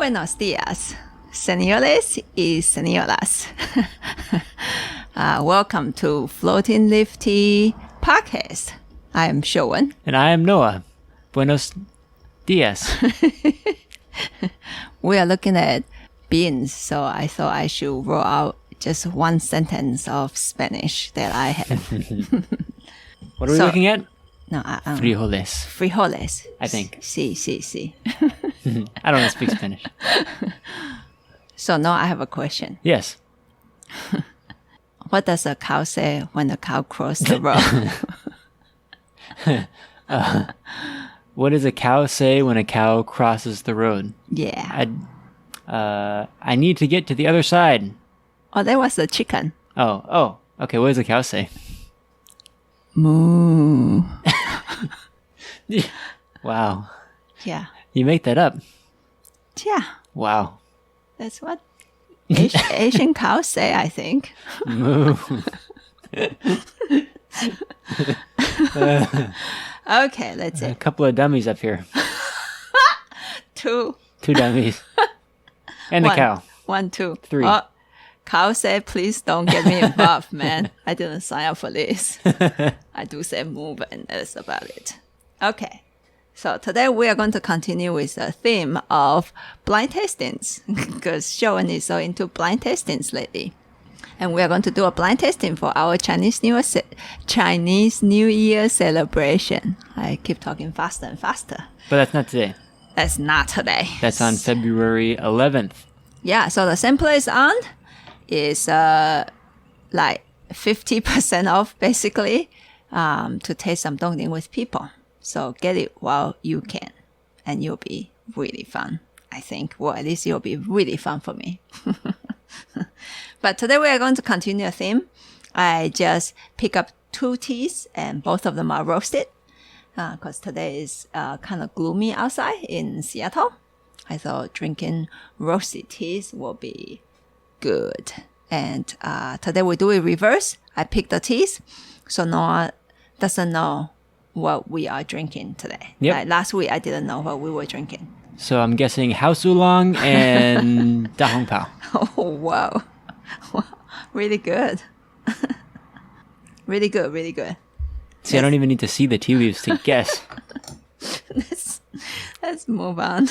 Buenos días, señores y señoras. Welcome to Floating Lifty Podcast. I am Shiuwen. And I am Noah. Buenos dias. We are looking at beans, so I thought I should roll out just one sentence of Spanish that I have. What are we looking at? No, Frijoles. Frijoles. I think. Sí. I don't speak Spanish. So now I have a question. Yes. What does a cow say when a cow crosses the road? What does a cow say when a cow crosses the road? Yeah. I need to get to the other side. Oh, that was a chicken. Oh. Okay, what does a cow say? Moo. Wow. Yeah. You make that up. Yeah. Wow. That's what Asian cows say, I think. Moo. Okay, that's A it. couple of dummies up here. Two. Two dummies. And the cow. 1, 2. 3. Oh, cow said, please don't get me involved, man. I didn't sign up for this. I do say move, and that's about it. Okay. So today we are going to continue with the theme of blind tastings because Shiuwen is so into blind tastings lately. And we are going to do a blind tasting for our Chinese New Year celebration. I keep talking faster and faster. But that's not today. That's not today. That's on February 11th. Yeah, so the sample is on is like 50% off basically to taste some dongting with people. So get it while you can, and you'll be really fun, I think. Well, at least it'll be really fun for me. But today we are going to continue a theme. I just pick up 2 teas, and both of them are roasted because today is kind of gloomy outside in Seattle. I thought drinking roasted teas will be good. And today we do it reverse. I pick the teas, so Noah doesn't know what we are drinking today. Yep. Like last week, I didn't know what we were drinking. So I'm guessing house oolong and da hong pao. Oh, wow. Really good. Really good. See, I don't even need to see the tea leaves to guess. Let's move on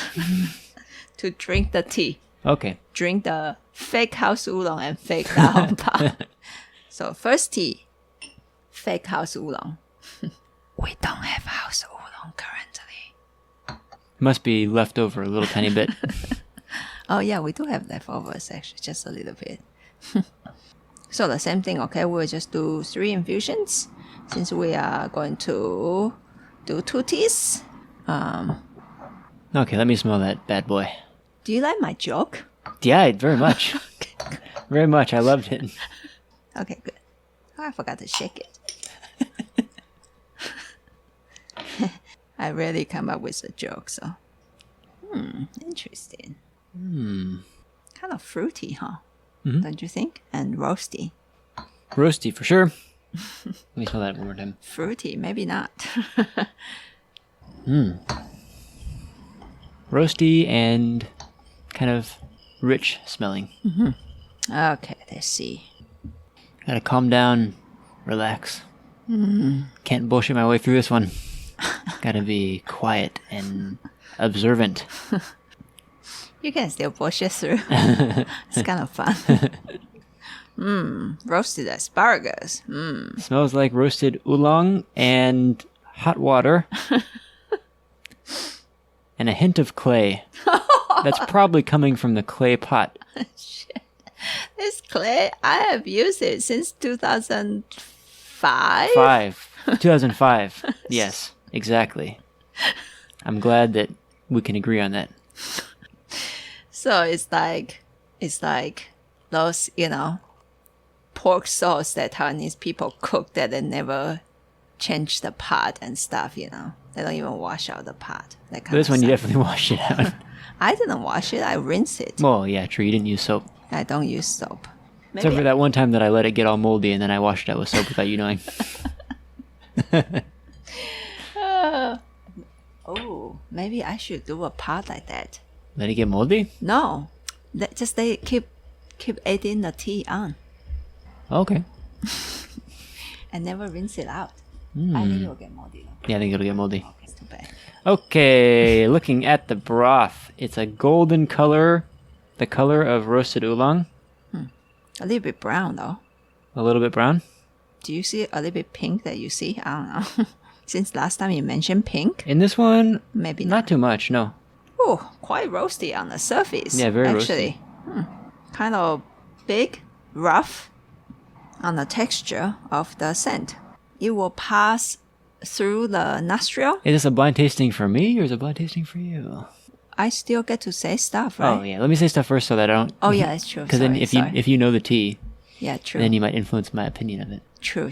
to drink the tea. Okay. Drink the fake house oolong and fake da hong pao. So first tea, fake house oolong. We don't have house oolong currently. Must be left over a little tiny bit. Oh yeah, we do have leftovers actually, just a little bit. So the same thing, okay? We'll just do 3 infusions since we are going to do 2 teas. Okay, let me smell that bad boy. Do you like my joke? Yeah, very much. Very much. I loved it. Okay, good. Oh, I forgot to shake it. I rarely come up with a joke, so. Interesting. Kind of fruity, huh? Mm-hmm. Don't you think? And roasty. Roasty, for sure. Let me smell that one more time. Fruity, maybe not. Roasty and kind of rich smelling. Okay, let's see. Gotta calm down, relax. Can't bullshit my way through this one. Gotta be quiet and observant. You can still push it through. It's kind of fun. Roasted asparagus. Smells like roasted oolong and hot water. And a hint of clay. That's probably coming from the clay pot. Shit. This clay, I have used it since 2005. 2005. Yes, exactly. I'm glad that we can agree on that. So it's like those, pork sauce that Taiwanese people cook that they never change the pot and stuff, They don't even wash out the pot. That kind This of one you stuff. definitely wash it out. I didn't wash it. I rinse it. Well, yeah, true. You didn't use soap. I don't use soap. Except for that one time that I let it get all moldy and then I washed it out with soap without you knowing. Oh, maybe I should do a pot like that. Let it get moldy? No, just they keep adding the tea on Okay. and never rinse it out. I think it'll get moldy. Yeah, I think it'll get moldy. It's too bad. Okay, looking at the broth. It's a golden color, the color of roasted oolong. A little bit brown though. A little bit brown. Do you see a little bit pink that you see? I don't know. Since last time you mentioned pink. In this one, Maybe not too much, no. Oh, quite roasty on the surface. Yeah, very actually. Kind of big, rough on the texture of the scent. It will pass through the nostril. Is this a blind tasting for me or is it a blind tasting for you? I still get to say stuff, right? Oh yeah, let me say stuff first so that I don't. Oh yeah, that's true. Because then if you know the tea, yeah, true. then you might influence my opinion of it. True.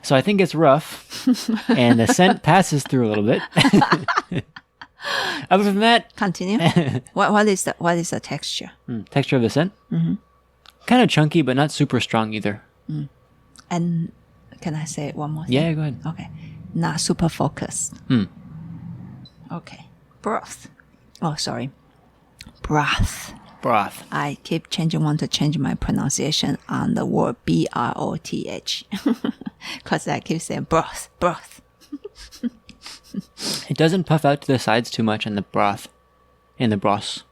So I think it's rough, and the scent passes through a little bit. Other than that, Continue. what is the texture? Texture of the scent, kind of chunky, but not super strong either. And can I say one more thing? Yeah, go ahead. Okay. Not super focused. Okay. Broth. Oh, sorry. Broth. Broth. I keep want to change my pronunciation on the word broth. Because I keep saying broth. It doesn't puff out to the sides too much in the broth. In the broth.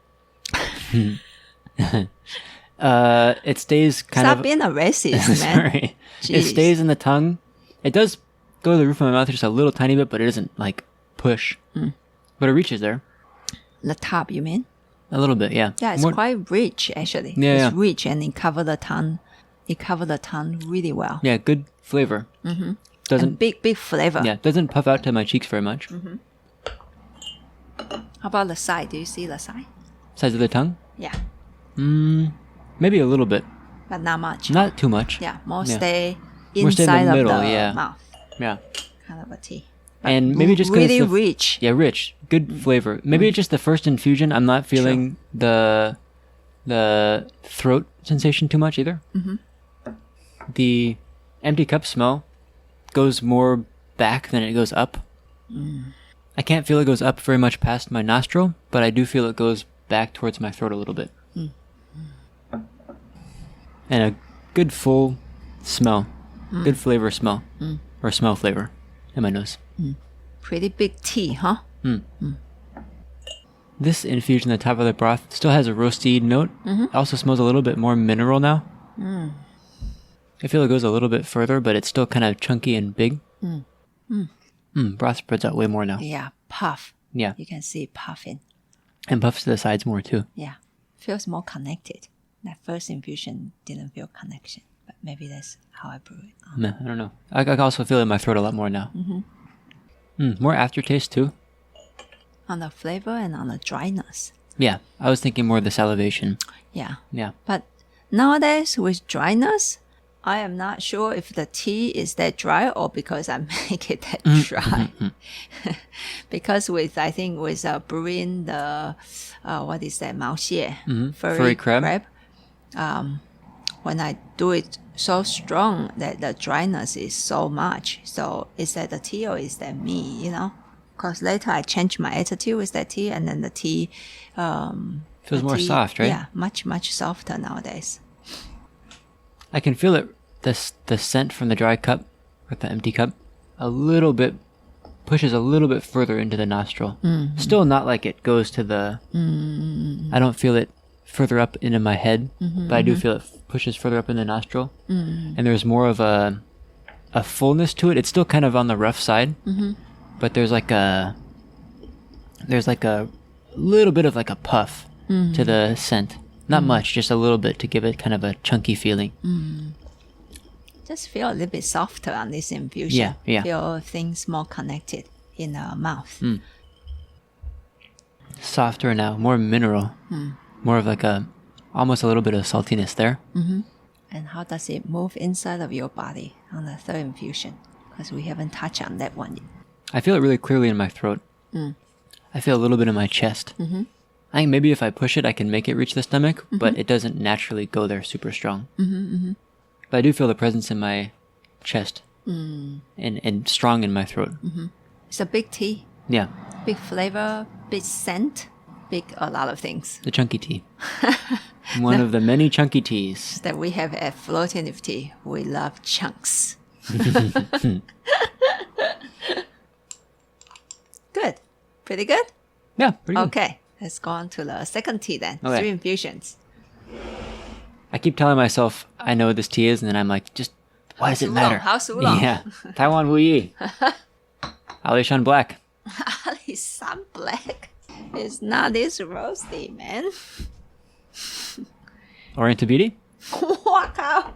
It stays kind Stop of... being a racist, man. Sorry. It Jeez. stays in the tongue. It does go to the roof of my mouth just a little tiny bit, but it doesn't like push. But it reaches there. The top, you mean? A little bit, yeah. Yeah, it's quite rich, actually. Yeah, It's rich and it covers the tongue. It covers the tongue really well. Yeah, good flavor. Doesn't And big flavor. Yeah, doesn't puff out to my cheeks very much. How about the side? Do you see the side? Size of the tongue? Yeah, Maybe a little bit. but not much. Not too much. Yeah, more Yeah. stay More stay in the inside middle, of the yeah. mouth. Yeah. Kind of a tea. And maybe just 'cause really it's the- rich. Yeah, rich. Good flavor. Maybe it's just the first infusion. I'm not feeling the throat sensation too much either. The empty cup smell goes more back than it goes up. I can't feel it goes up very much past my nostril, but I do feel it goes back towards my throat a little bit. And a good full smell. Good flavor smell. Or smell flavor in my nose. Pretty big tea, huh? This infusion, the top of the broth, still has a roasty note. It also smells a little bit more mineral now. I feel it goes a little bit further, but it's still kind of chunky and big. Broth spreads out way more now. Yeah, puff. Yeah. You can see it puffing. And puffs to the sides more too. Yeah, feels more connected. That first infusion didn't feel connection, but maybe that's how I brew it. Meh, I don't know. I also feel it in my throat a lot more now. More aftertaste too. On the flavor and on the dryness. Yeah, I was thinking more of the salivation. Yeah. Yeah. But nowadays with dryness, I am not sure if the tea is that dry or because I make it that dry. Because I think with brewing the, what is that, 毛蟹, Furry crab. When I do it so strong that the dryness is so much. So is that the tea or is that me, you know? Because later I changed my attitude with that tea and then the tea... Feels more soft, right? Yeah, much softer nowadays. I can feel it, the scent from the dry cup, or the empty cup, a little bit, pushes a little bit further into the nostril. Still not like it goes to the... I don't feel it further up into my head, but I do feel it pushes further up in the nostril. And there's more of a fullness to it. It's still kind of on the rough side, but there's like a little bit of like a puff to the scent. Not much, just a little bit to give it kind of a chunky feeling. Just feel a little bit softer on this infusion. Yeah. Feel things more connected in the mouth. Softer now, more mineral. More of like almost a little bit of saltiness there. And how does it move inside of your body on the third infusion? Because we haven't touched on that one yet. I feel it really clearly in my throat. I feel a little bit in my chest. I think maybe if I push it, I can make it reach the stomach, but it doesn't naturally go there super strong. But I do feel the presence in my chest and strong in my throat. It's a big tea, Yeah. big flavor, big scent. big a lot of things. The chunky tea. One of the many chunky teas that we have at Floating with Tea. We love chunks. Good. Pretty good? Yeah, pretty good. Okay. Let's go on to the second tea then. Okay. 3 infusions. I keep telling myself I know what this tea is, and then I'm like, just why does it matter? How's oolong? Yeah. Taiwan Wu Yi. Alishan Black. Alishan Black. It's not this roasty, man. Orientabidi. Wow.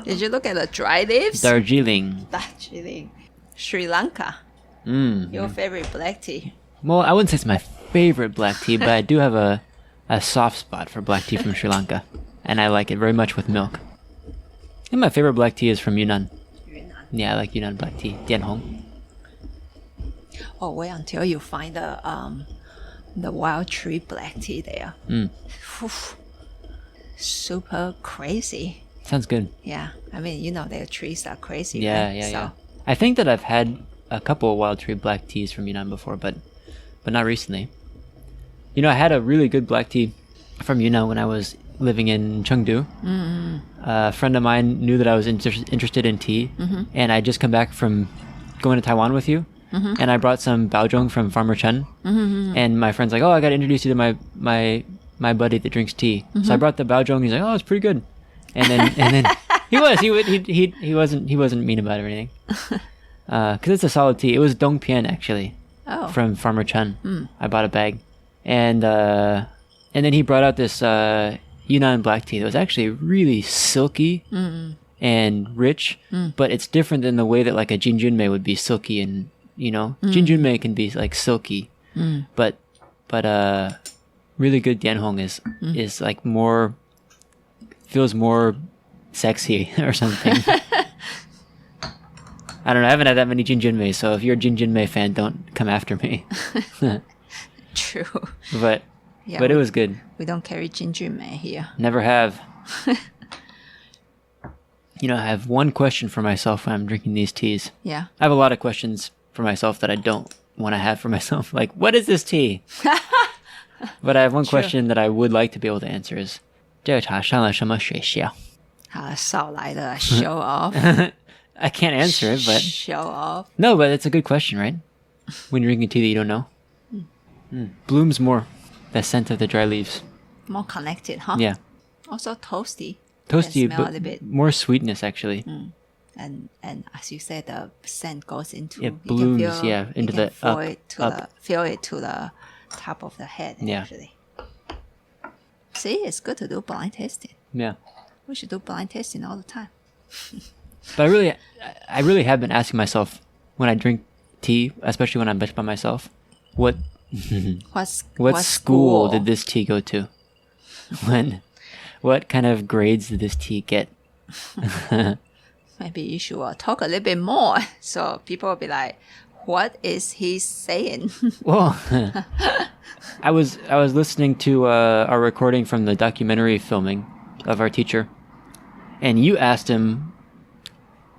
Did you look at the dry leaves? Darjeeling. Darjeeling. Sri Lanka. Your favorite black tea. Well, I wouldn't say it's my favorite black tea, but I do have a soft spot for black tea from Sri Lanka. And I like it very much with milk. And my favorite black tea is from Yunnan. Yunnan. Yeah, I like Yunnan black tea. Dianhong. Oh, wait until you find the wild tree black tea there. Oof. Super crazy. Sounds good. Yeah. I mean, their trees are crazy. Yeah, right? yeah. I think that I've had a couple of wild tree black teas from Yunnan before, but not recently. I had a really good black tea from Yunnan when I was living in Chengdu. A friend of mine knew that I was interested in tea, and I just come back from going to Taiwan with you, and I brought some baozhong from Farmer Chen, and my friend's like, "Oh, I got to introduce you to my buddy that drinks tea." So I brought the baozhong. He's like, "Oh, it's pretty good," and then he wasn't mean about it or anything, because it's a solid tea. It was Dongpian actually, from Farmer Chen. I bought a bag, and then he brought out this Yunnan black tea that was actually really silky and rich, but it's different than the way that like a Jinjunmei would be silky and Jinjunmei can be like silky, but really good Dianhong is like feels more sexy or something. I don't know. I haven't had that many Jinjunmei, so if you're a Jinjunmei fan, don't come after me. True. But it was good. We don't carry Jinjunmei here. Never have. I have one question for myself when I'm drinking these teas. Yeah. I have a lot of questions for myself that I don't want to have for myself. Like, what is this tea? But I have one question that I would like to be able to answer is, 这个茶上了什么学校? 少来的 show off. I can't answer it, but... Show off. No, but it's a good question, right? When you're drinking tea that you don't know. Blooms more. The scent of the dry leaves. More connected, huh? Yeah. Also toasty. Toasty, smell but a bit. more sweetness, actually. And as you said, the scent goes into... It blooms, into the feel it to the top of the head, actually. See, it's good to do blind tasting. Yeah. We should do blind tasting all the time. But I really have been asking myself when I drink tea, especially when I'm by myself, what school did this tea go to? What kind of grades did this tea get? Maybe you should talk a little bit more, so people will be like, "What is he saying?" Well, I was listening to our recording from the documentary filming of our teacher, and you asked him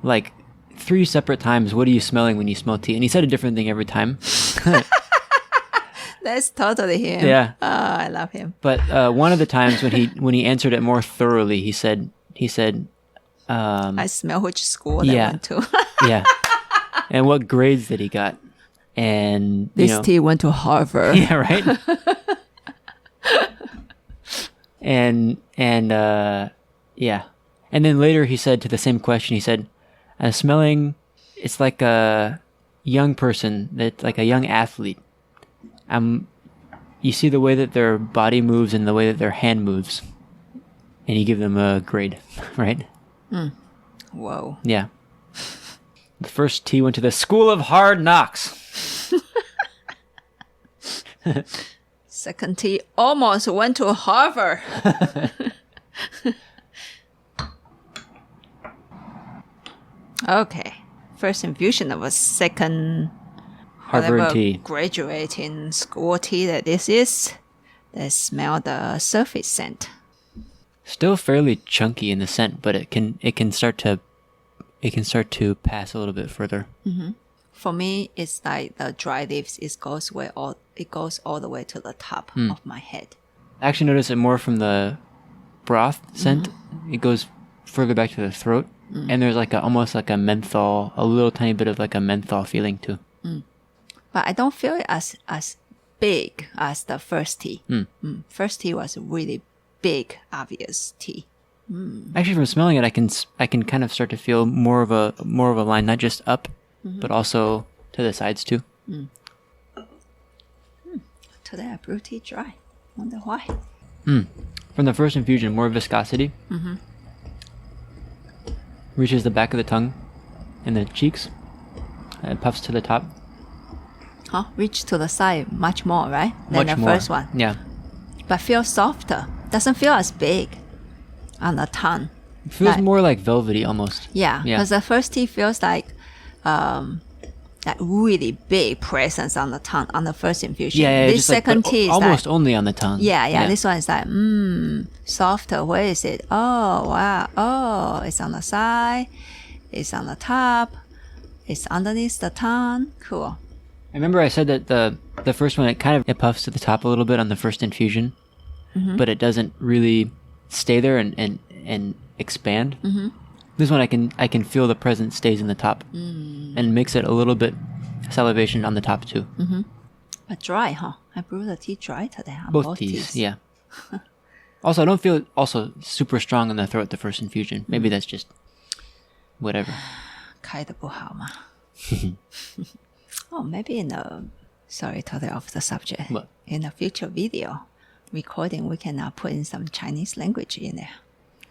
like 3 separate times, "What are you smelling when you smell tea?" And he said a different thing every time. That's totally him. Yeah. I love him. But one of the times when he answered it more thoroughly, he said, I smell which school I went to. Yeah. And what grades that he got. And this tea went to Harvard. Yeah, right. and yeah. And then later he said to the same question, he said, "I'm smelling, it's like a young person, that's like a young athlete. You see the way that their body moves and the way that their hand moves." And you give them a grade, right? Whoa. Yeah. The first tea went to the School of Hard Knocks. Second tea almost went to Harvard. Okay. First infusion of a second Harvard tea. Graduating school tea that this is. They smell the surface scent. Still fairly chunky in the scent, but it can start to pass a little bit further. For me, it's like the dry leaves. It it goes all the way to the top of my head. I actually notice it more from the broth scent. It goes further back to the throat. And there's like almost like a menthol, a little tiny bit of like a menthol feeling too. But I don't feel it as big as the first tea. First tea was really big, obvious tea. Actually, from smelling it, I can kind of start to feel more of a line, not just up, but also to the sides too. Today I brewed tea dry. Wonder why. From the first infusion, more viscosity. Reaches the back of the tongue and the cheeks. It puffs to the top. Reach to the side much more, right? Than Much the more. first one. Yeah. But feels softer. Doesn't feel as big on the tongue. It feels more like velvety almost. Yeah, Yeah. because the first tea feels like really big presence on the tongue on the first infusion. Yeah, This just like, second but tea is almost like, only on the tongue. yeah. This one is like, softer. Where is it? Oh, wow. Oh, it's on the side. It's on the top. It's underneath the tongue. Cool. I remember I said that the first one, it puffs to the top a little bit on the first infusion, but it doesn't really stay there and expand. This one I can feel the presence stays in the top and makes it a little bit salivation on the top too. But dry, huh? I brewed the tea dry today. On Both teas, yeah. Also, I don't feel it also super strong in the throat the first infusion. Maybe that's just whatever. 开得不好嘛。Oh, maybe sorry, totally off the subject. What? In a future video recording, we can put in some Chinese language in there.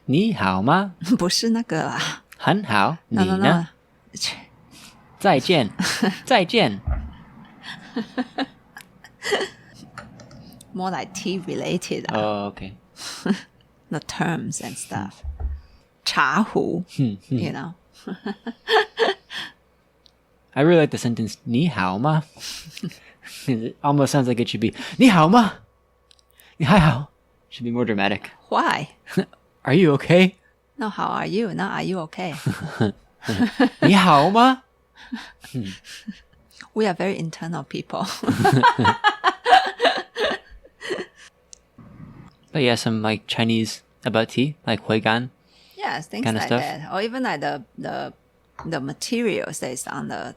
你好吗？不是那个啦。很好，你 No, no, 呢？ no. 再见，再见。 More like tea related. Oh, okay. The terms and stuff. 茶壶, you know. I really like the sentence 你好吗? It almost sounds like it should be 你好吗? 你还好? Should be more dramatic. Why? Are you okay? No, how are you? No, are you okay? 你好吗? We are very internal people. But yeah, some like Chinese about tea, like huigan. Yes, things Kinda like stuff. that. Or even like the materials that is on the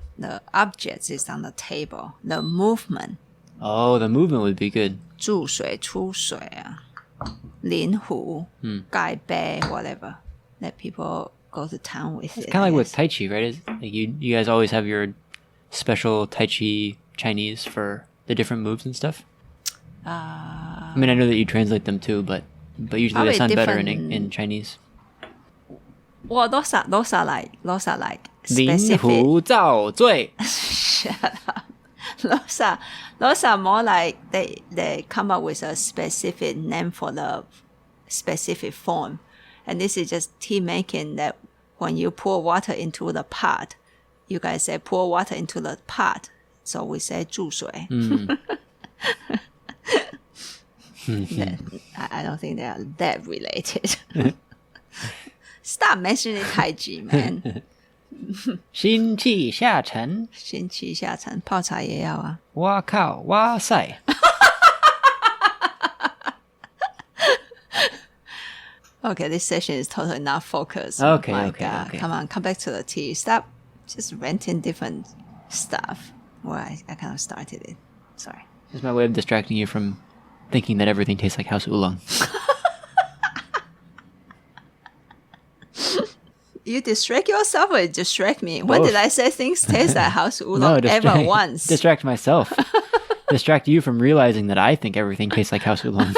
objects is on the table. The movement. Oh, the movement would be good. 注水出水啊，临壶，盖杯 whatever that people go to town with it. Kind of like I with guess. Tai Chi, right? Like you guys always have your special Tai Chi Chinese for the different moves and stuff. I mean, I know that you translate them too, but usually Probably they sound better different- in Chinese. Well, those are like 临 specific. 壶造醉. Shut up. Those are more like they come up with a specific name for the specific form. And this is just tea making that when you pour water into the pot, you guys say pour water into the pot. So we say 注水. I don't think they are that related. Stop mentioning Tai Chi, man. 心气下沉.心气下沉，泡茶也要啊。哇靠，哇塞. Okay, this session is totally not focused. Okay, My okay, God. okay. Come on, come back to the tea. Stop just renting different stuff. Well, I kind of started it. Sorry. It's my way of distracting you from thinking that everything tastes like house oolong. You distract yourself or you distract me? When Both. did I say things taste like house oolong ever once? Distract myself. Distract you from realizing that I think everything tastes like house oolong.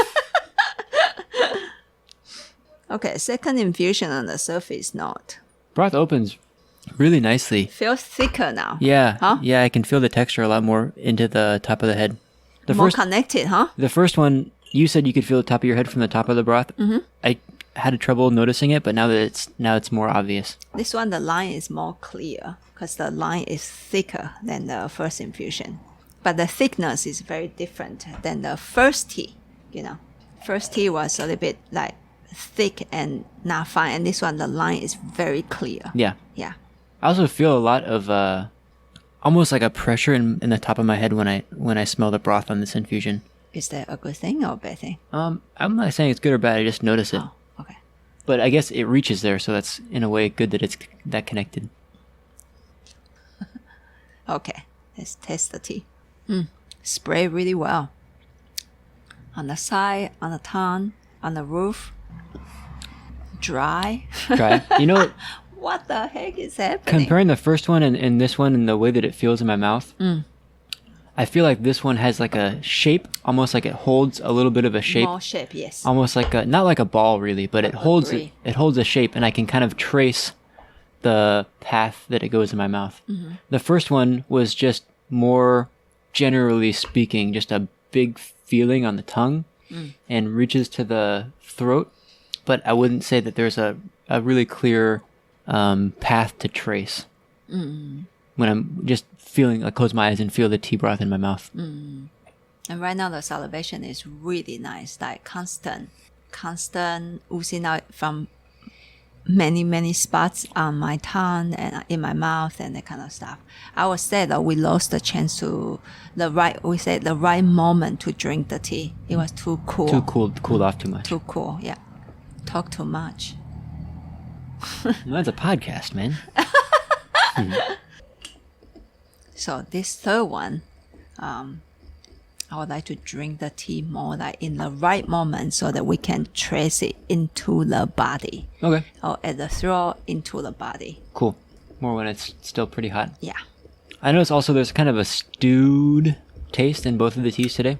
Okay, second infusion on the surface note. Broth opens really nicely. Feels thicker now. Yeah, Huh? yeah, I can feel the texture a lot more into the top of the head. More connected, huh? The first one, you said you could feel the top of your head from the top of the broth. Mm-hmm. I had trouble noticing it, but now it's more obvious. This one, the line is more clear because the line is thicker than the first infusion. But the thickness is very different than the first tea, you know. First tea was a little bit like thick and not fine. And this one, the line is very clear. Yeah. Yeah. I also feel a lot of almost like a pressure in the top of my head when I smell the broth on this infusion. Is that a good thing or a bad thing? I'm not saying it's good or bad. I just notice it. Oh, okay. But I guess it reaches there, so that's in a way good that it's that connected. Okay, let's taste the tea. Spray really well. On the side, on the tongue, on the roof. Dry. Try. You know, what the heck is happening? comparing the first one and this one and the way that it feels in my mouth, I feel like this one has like a shape, almost like it holds a little bit of a shape. More shape, yes. Almost like not like a ball really, but it holds a shape, and I can kind of trace the path that it goes in my mouth. The first one was just more, generally speaking, just a big feeling on the tongue and reaches to the throat, but I wouldn't say that there's a really clear path to trace. When I'm just feeling, I close my eyes and feel the tea broth in my mouth. And right now the salivation is really nice, like constant oozing out from many spots on my tongue and in my mouth and that kind of stuff. I would say that we lost the chance to the right moment to drink the tea. It was too cool. Too cool, cooled off too much. Too cool, yeah. Talk too much. That's a podcast, man. So this third one, I would like to drink the tea more like in the right moment so that we can trace it into the body. Okay. Or at the throat into the body. Cool. More when it's still pretty hot. Yeah. I noticed also there's kind of a stewed taste in both of the teas today.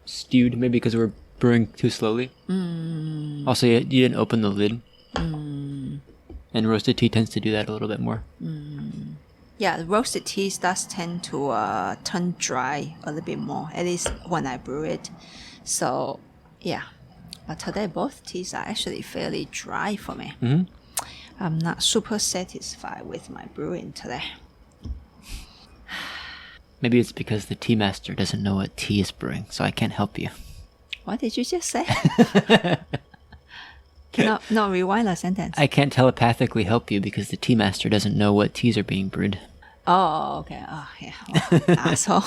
Stewed, maybe because we're brewing too slowly. Also, you didn't open the lid. And roasted tea tends to do that a little bit more. Yeah, the roasted teas does tend to turn dry a little bit more, at least when I brew it. So, yeah. But today, both teas are actually fairly dry for me. I'm not super satisfied with my brewing today. Maybe it's because the tea master doesn't know what tea is brewing, so I can't help you. What did you just say? No, rewind the sentence. I can't telepathically help you because the tea master doesn't know what teas are being brewed. Oh, okay. Oh, yeah. Oh, asshole.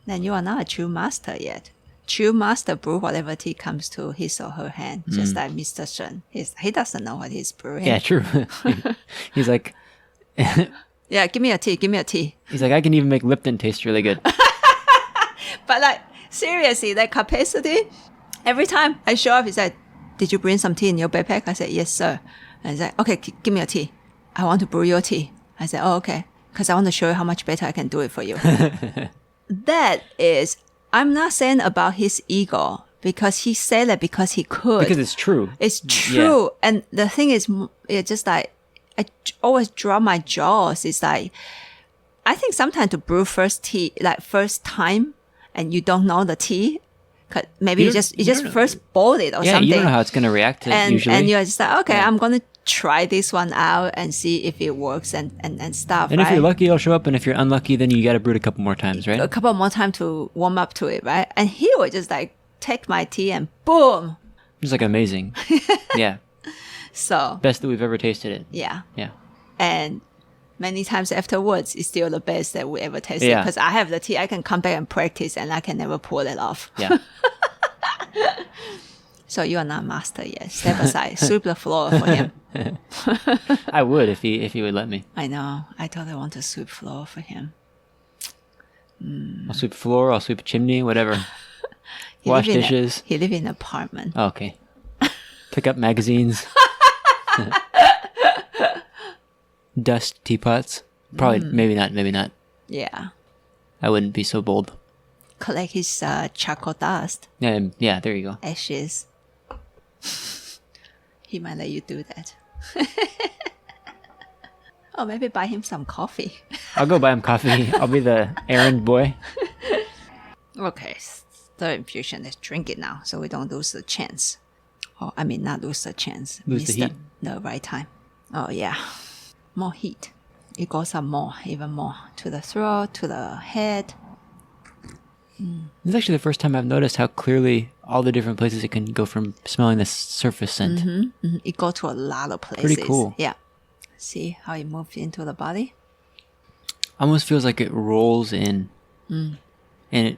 Then you are not a true master yet. True master brew whatever tea comes to his or her hand, just like Mr. Shen. He doesn't know what he's brewing. Yeah, true. He's like... Yeah, give me a tea, give me a tea. He's like, I can even make Lipton taste really good. But like, seriously, that capacity, every time I show up, he's like, did you bring some tea in your backpack? I said, yes, sir. And he's like, okay, give me a tea. I want to brew your tea. I said, oh, okay. Because I want to show you how much better I can do it for you. That is, I'm not saying about his ego, because he said that because he could. Because it's true. It's true. Yeah. And the thing is, it's just like, I always drop my jaws. It's like, I think sometimes to brew first time, and you don't know the tea, maybe you just first boiled it or something. Yeah, you don't know how it's going to react to it usually. And you're just like, okay, I'm going to try this one out and see if it works and stuff, and right? if you're lucky, it'll show up. And if you're unlucky, then you got to brew it a couple more times, right? A couple more times to warm up to it, right? And he would just like take my tea and boom. It's like amazing. Yeah. So. Best that we've ever tasted it. Yeah. Yeah. And many times afterwards, it's still the best that we ever tasted. Yeah. Because I have the tea, I can come back and practice, and I can never pull it off. Yeah. So you are not master yet. Step aside, sweep the floor for him. I would if he would let me. I know. I totally want to sweep floor for him. I'll sweep floor. I'll sweep chimney. Whatever. Wash dishes. He lives in an apartment. Oh, okay. Pick up magazines. Dust teapots. Probably. Maybe not. Yeah. I wouldn't be so bold. Collect his charcoal dust. Yeah. There you go. Ashes. He might let you do that. Or maybe buy him some coffee. I'll go buy him coffee. I'll be the errand boy. Okay. Third infusion. Let's drink it now so we don't lose the chance. Oh, I mean, not lose the chance. Lose the heat. The right time. Oh, yeah. More heat. It goes up more, even more. To the throat, to the head. This is actually the first time I've noticed how clearly all the different places it can go from smelling the surface scent. It goes to a lot of places. Pretty cool. Yeah. See how it moves into the body? Almost feels like it rolls in. And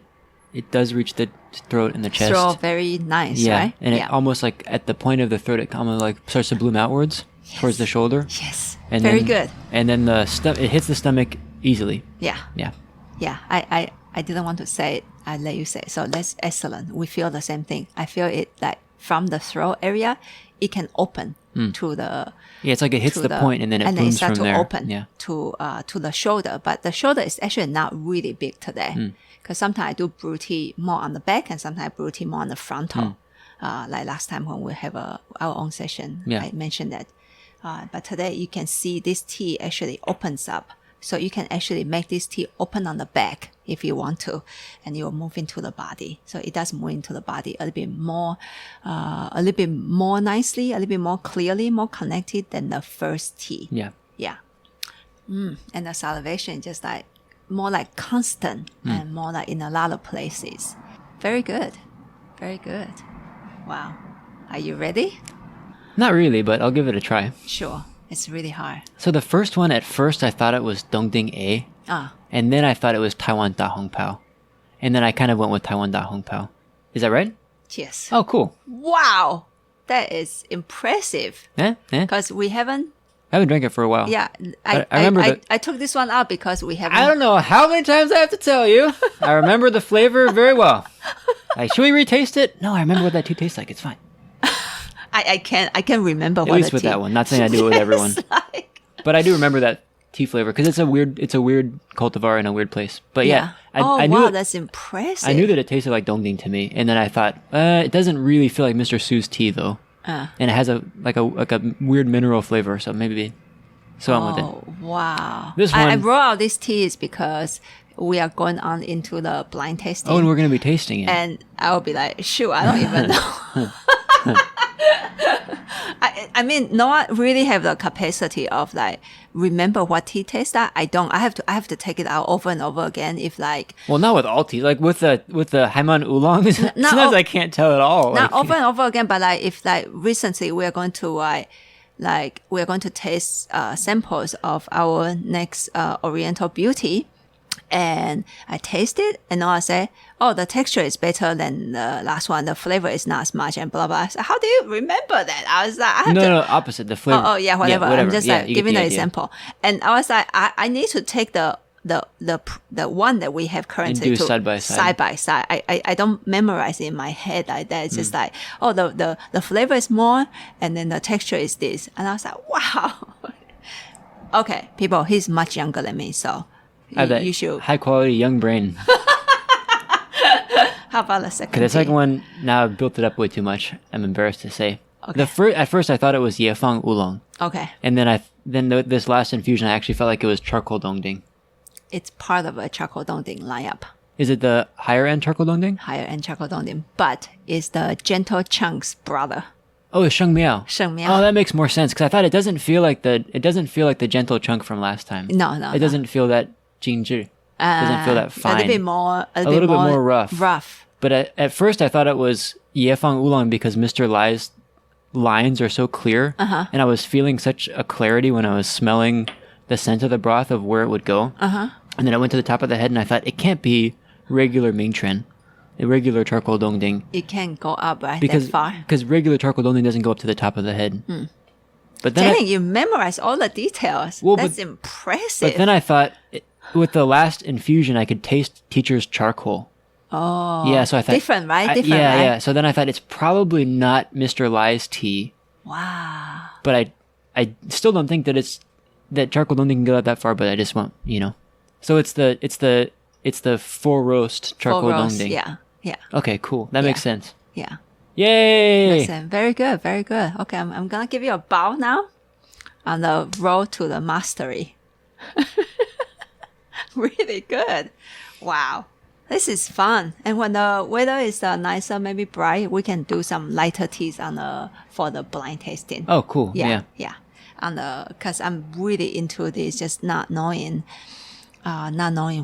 it does reach the throat and the chest. Throat, very nice, yeah. right? And it almost like at the point of the throat, it kind of like starts to bloom outwards towards the shoulder. Yes. And very then, good. And then it hits the stomach easily. Yeah. Yeah. Yeah. I didn't want to say it. I let you say it. So that's excellent. We feel the same thing. I feel it like from the throat area, it can open to the... Yeah, it's like it hits the point and then it blooms from there. And then it starts to open to the shoulder. But the shoulder is actually not really big today. Because sometimes I do brew tea more on the back and sometimes I brew tea more on the frontal. Like last time when we have our own session, I mentioned that. But today you can see this tea actually opens up. So you can actually make this tea open on the back if you want to, and you'll move into the body. So it does move into the body a little bit more nicely, a little bit more clearly, more connected than the first tea. Yeah. Yeah. And the salivation just like more like constant and more like in a lot of places. Very good. Very good. Wow. Are you ready? Not really, but I'll give it a try. Sure. It's really hard. So the first one, at first I thought it was Dongding A. And then I thought it was Taiwan Da Hong Pao. And then I kind of went with Taiwan Da Hong Pao. Is that right? Yes. Oh, cool. Wow. That is impressive. Yeah? Because we haven't... I haven't drank it for a while. Yeah. I remember I took this one out because we haven't... I don't know how many times I have to tell you. I remember the flavor very well. Like, should we retaste it? No, I remember what that tea tastes like. It's fine. I can't remember At what least with that one. Not saying I do it with everyone. But I do remember that tea flavor because it's a weird cultivar in a weird place. But yeah, I knew wow, that's impressive. I knew that it tasted like Dongding to me, and then I thought it doesn't really feel like Mr. Su's tea though, and it has a weird mineral flavor. So maybe, I went with it. Oh wow! This one, I brought out these teas because we are going on into the blind tasting. Oh, and we're gonna be tasting it. And I'll be like, shoot, I don't even know. I mean, no one really have the capacity of like remember what tea tastes like. I don't. I have to take it out over and over again. If like, well, not with all tea. Like with the Haiman oolongs, sometimes I can't tell at all. Not over and over again, but like if like recently we are going to we're going to taste samples of our next Oriental Beauty. And I taste it, and now I say, oh, the texture is better than the last one. The flavor is not as much, and blah, blah. So how do you remember that? I was like, no, opposite. The flavor. Oh, yeah, whatever. I'm just like giving the idea. example. And I was like, I need to take the one that we have currently and do side by side. I don't memorize it in my head like that. It's just like, oh, the flavor is more, and then the texture is this. And I was like, wow. Okay, people, he's much younger than me, so you should high quality young brain. How about the second? Okay, the second one, now I've built it up way too much. I'm embarrassed to say. Okay. At first I thought it was Yefang Oolong. Okay. And then this last infusion, I actually felt like it was charcoal Dongding. It's part of a charcoal Dongding lineup. Is it the higher end charcoal Dongding? Higher end charcoal Dongding, but it's the Gentle Chunk's brother. Oh, it's Sheng Miao. Sheng Miao. Oh, that makes more sense because I thought it doesn't feel like the gentle chunk from last time. No. It doesn't feel that jingzhi. Doesn't feel that fine. A little bit more rough. But at first I thought it was Yefang Oolong because Mr. Lai's lines are so clear. And I was feeling such a clarity when I was smelling the scent of the broth of where it would go. And then I went to the top of the head and I thought, it can't be regular Mingchen. A regular charcoal Dongding. It can't go up that far. Because regular charcoal Dongding doesn't go up to the top of the head. But then you memorize all the details. Well, that's impressive. But then I thought, with the last infusion, I could taste teacher's charcoal. Oh. Yeah, so I thought... Different, right? Right? Yeah. So then I thought, it's probably not Mr. Lai's tea. Wow. But I still don't think that charcoal Dongding can go that far, but I just want, So it's the full roast charcoal Dongding. Yeah. Okay, cool. That makes sense. Yeah. Yay! Listen, very good, very good. Okay, I'm gonna give you a bow now on the road to the mastery. Really good. Wow. This is fun. And when the weather is nicer, maybe bright, we can do some lighter teas for the blind tasting. Oh, cool. Yeah. Because I'm really into this, just not knowing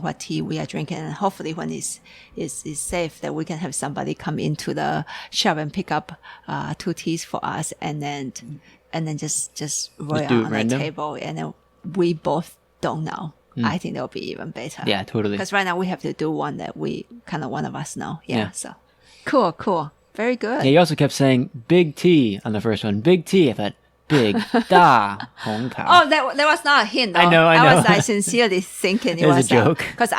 what tea we are drinking, and hopefully when it's safe that we can have somebody come into the shop and pick up 2 teas for us, and then and then just roll it do it on random? the table, and then we both don't know. I think that'll be even better. Yeah, totally. Because right now we have to do one that we kind of one of us know. Yeah. Yeah. So cool. Very good. Yeah, you also kept saying big T on the first one. Big T. I thought big da Hong Pao. Oh, that was not a hint. Though. I know. I was like sincerely thinking it was a joke. Because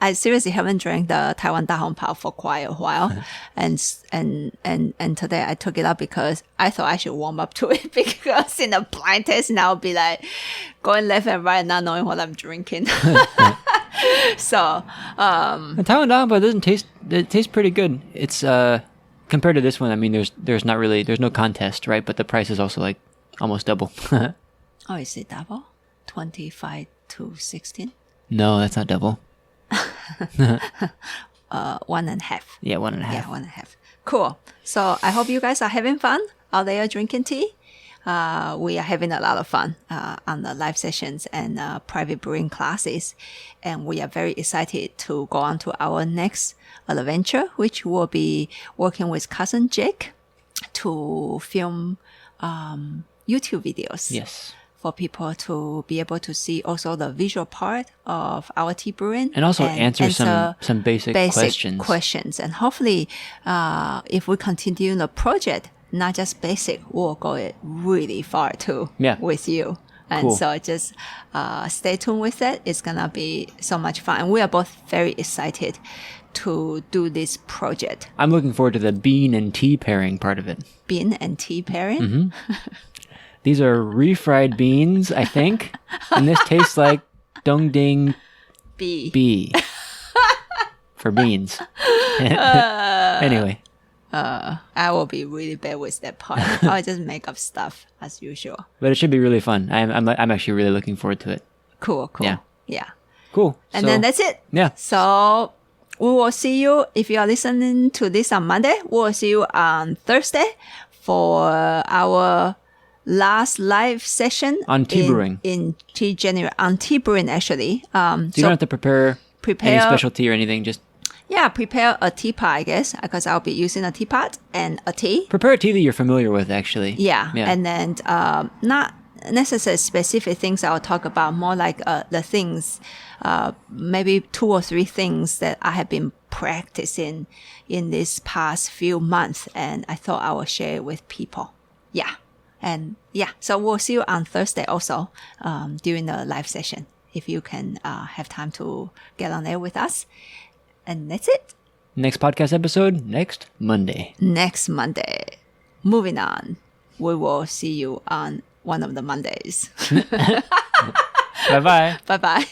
I seriously haven't drank the Taiwan Da Hong Pao for quite a while, and today I took it up because I thought I should warm up to it because in a blind test now I'll be like going left and right, not knowing what I'm drinking. So The Taiwan Da Hong Pao doesn't taste. It tastes pretty good. It's compared to this one. I mean, there's no contest, right? But the price is also like almost double. oh, is it double? 25 to 16? No, that's not double. 1.5. Yeah, 1.5. Yeah, 1.5. Cool. So I hope you guys are having fun out there drinking tea. We are having a lot of fun on the live sessions and private brewing classes. And we are very excited to go on to our next adventure, which will be working with cousin Jake to film YouTube videos. Yes. For people to be able to see also the visual part of our tea brewing. And also answer some basic questions. And hopefully, if we continue the project, not just basic, we'll go it really far too with you. And cool. So just stay tuned with it. It's going to be so much fun. And we are both very excited to do this project. I'm looking forward to the bean and tea pairing part of it. Bean and tea pairing? Mm-hmm. These are refried beans, I think. And this tastes like Dongding B. For beans. Anyway. I will be really bad with that part. I'll just make up stuff as usual. But it should be really fun. I'm actually really looking forward to it. Cool. Yeah. Cool. And then that's it. Yeah. So we will see you, if you are listening to this on Monday, we'll see you on Thursday for our last live session on tea brewing in January on tea brewing actually. So you don't have to prepare any special tea or anything. Just prepare a teapot, I guess, because I'll be using a teapot and a tea. Prepare a tea that you're familiar with, actually. Yeah. And then not necessarily specific things I'll talk about, more like the things, maybe 2 or 3 things that I have been practicing in this past few months, and I thought I will share it with people. Yeah. And so we'll see you on Thursday also during the live session, if you can have time to get on there with us. And that's it. Next podcast episode, next Monday. Moving on. We will see you on one of the Mondays. Bye-bye. Bye-bye.